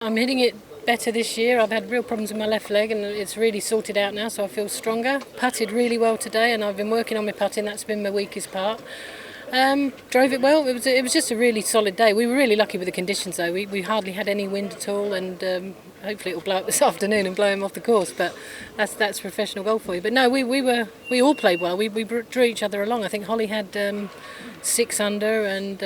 I'm hitting it better this year. I've had real problems with my left leg and it's really sorted out now, so I feel stronger. Putted really well today and I've been working on my putting. That's been my weakest part. Drove it well. It was just a really solid day. We were really lucky with the conditions though. We hardly had any wind at all, and hopefully it'll blow up this afternoon and blow him off the course. But that's professional golf for you. But no, we all played well. We drew each other along. I think Holly had 6 under and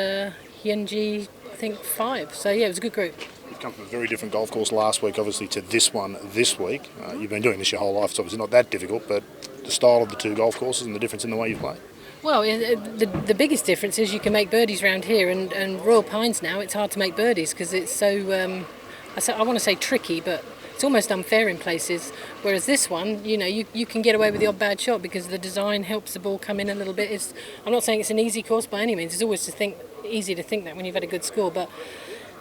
Yenji I think 5. So yeah, it was a good group. You've come from a very different golf course last week, obviously, to this one this week. You've been doing this your whole life. It's obviously not that difficult, but the style of the two golf courses and the difference in the way you play. Well, the biggest difference is you can make birdies around here, and Royal Pines now, it's hard to make birdies because it's so, I want to say tricky, but it's almost unfair in places. Whereas this one, you can get away with the odd bad shot because the design helps the ball come in a little bit. I'm not saying it's an easy course by any means. It's always easy to think that when you've had a good score, but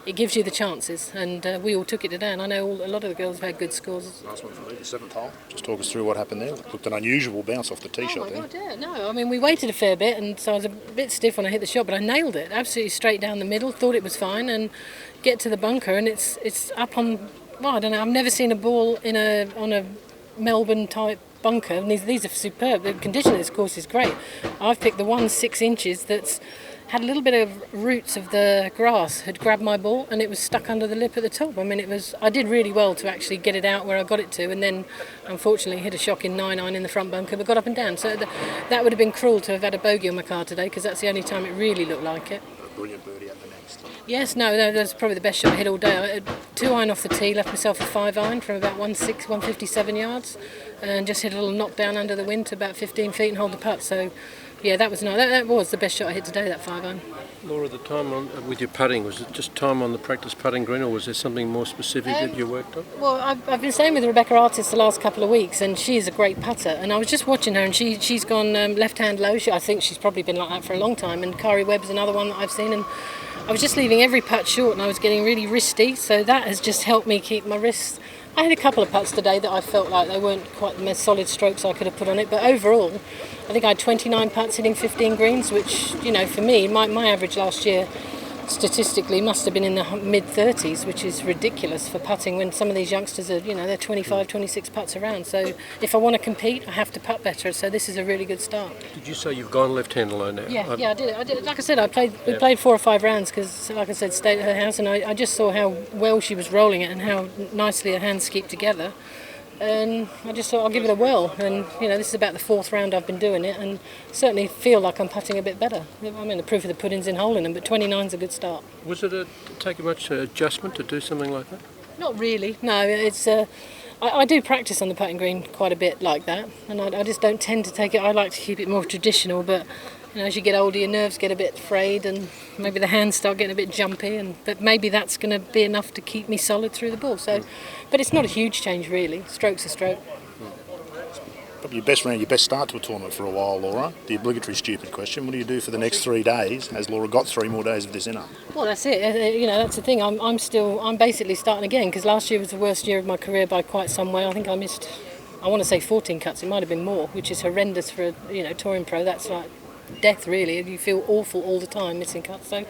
it gives you the chances, and we all took it today, and I know a lot of the girls have had good scores. Last one for me, the 7th hole. Just talk us through what happened there. Looked an unusual bounce off the tee shot there. Oh my God, yeah, no, I mean we waited a fair bit, and so I was a bit stiff when I hit the shot, but I nailed it, absolutely straight down the middle, thought it was fine, and get to the bunker, and it's up on, well, I don't know, I've never seen a ball on a Melbourne type bunker, and these are superb. The condition of this course is great. I've picked the one 6 inches that's had a little bit of roots of the grass had grabbed my ball and it was stuck under the lip at the top. I mean, I did really well to actually get it out where I got it to, and then unfortunately hit a shocking 9-iron in the front bunker, but got up and down. So that would have been cruel to have had a bogey on my car today, because that's the only time it really looked like it. A brilliant birdie at the next. Yes, no, that's probably the best shot I hit all day. I had 2-iron off the tee, left myself a 5-iron from about 157 yards, and just hit a little knockdown under the wind to about 15 feet and hold the putt. So yeah, that was nice. That was the best shot I hit today, that 5-iron. Laura, the time with your putting, was it just time on the practice putting green, or was there something more specific that you worked on? Well, I've been staying with Rebecca Artis the last couple of weeks, and she's a great putter. And I was just watching her, and she's gone left hand low. I think she's probably been like that for a long time. And Kari Webb's another one that I've seen. And I was just leaving every putt short, and I was getting really wristy. So that has just helped me keep my wrists. I had a couple of putts today that I felt like they weren't quite the most solid strokes I could have put on it, but overall I think I had 29 putts hitting 15 greens, which, for me, my average last year statistically must have been in the mid-30s, which is ridiculous for putting when some of these youngsters are, they're 25, 26 putts around. So if I want to compete, I have to putt better, so this is a really good start. Did you say you've gone left-hand alone now? Yeah, I did it. Like I said, we played 4 or 5 rounds because, like I said, stayed at her house, and I just saw how well she was rolling it and how nicely her hands keep together. And I just thought I'll give it a whirl, and this is about the 4th round I've been doing it, and certainly feel like I'm putting a bit better. I mean, the proof of the pudding's in holding them, but 29's a good start. Was it taking much adjustment to do something like that? Not really, no. It's I do practice on the putting green quite a bit like that, and I just don't tend to take it. I like to keep it more traditional, but as you get older, your nerves get a bit frayed, and maybe the hands start getting a bit jumpy. But maybe that's going to be enough to keep me solid through the ball. So, but it's not a huge change really. Stroke's a stroke. Probably your best round, your best start to a tournament for a while, Laura. The obligatory stupid question: what do you do for the next 3 days? Has Laura got 3 more days of this in her? Well, that's it. That's the thing. I'm basically starting again, because last year was the worst year of my career by quite some way. I think I missed, I want to say 14 cuts. It might have been more, which is horrendous for a touring pro. That's like death really. You feel awful all the time missing cuts. So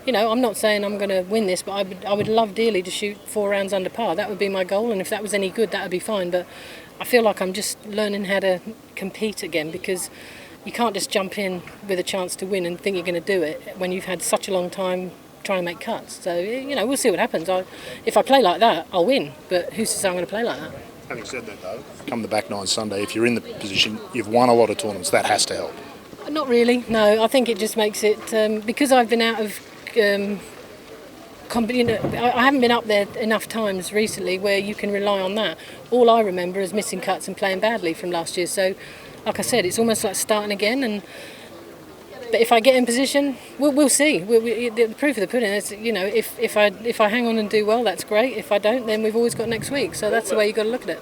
I'm not saying I'm going to win this, but I would love dearly to shoot 4 rounds under par. That would be my goal, and if that was any good, that would be fine. But I feel like I'm just learning how to compete again, because you can't just jump in with a chance to win and think you're going to do it when you've had such a long time trying to make cuts. So we'll see what happens. If I play like that, I'll win, but who says I'm going to play like that? Having said that though, come the back 9 Sunday, if you're in the position, you've won a lot of tournaments, that has to help. Not really, no. I think it just makes it, because I've been out of, I haven't been up there enough times recently where you can rely on that. All I remember is missing cuts and playing badly from last year. So, like I said, it's almost like starting again. But if I get in position, we'll see. The proof of the pudding is, if I hang on and do well, that's great. If I don't, then we've always got next week. So that's the way you've got to look at it.